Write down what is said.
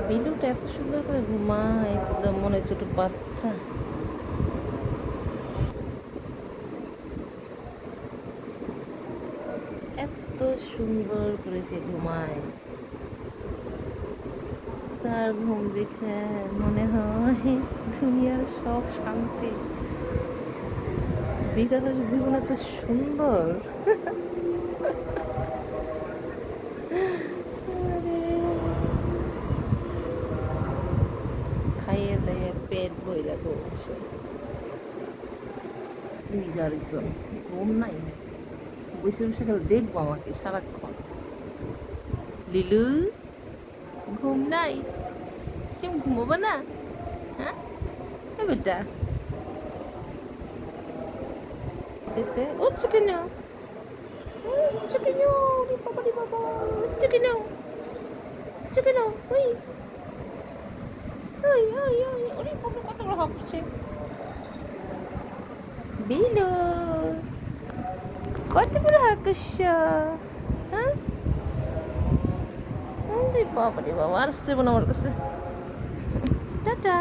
বিলুটা এত সুন্দর করে ঘুমায়, একদম মনে হয় ছোট বাচ্চা। এত সুন্দর করে সে ঘুমায়, তার ঘুম দেখে মনে হয় দুনিয়ার সব শান্তি। বিড়ালের জীবন এত সুন্দর। আরে, খাইয়ে দাইয়ে পেট বইরা ঘুমছে। এই যে আরেকজন, ঘুম নাই, বসে বসে খালি দেখবো আমাকে সারাক্ষণ। লিলু, ঘুম নাই? তুমি ঘুমোবো না? হ্যাঁ বেটা, উঠছে কেন? উঠছে কেন? রে বাবা রে বাবা, উঠছে কেন? উঠছে কেন? ওই ওই ওই ওই, ওরে বাবা কত বড় হচ্ছে। বিলু, কত বড় হাঁকছ? হ্যাঁ, রে বাবা রে বাবা, আর আসতে আমার কাছে। টাটা।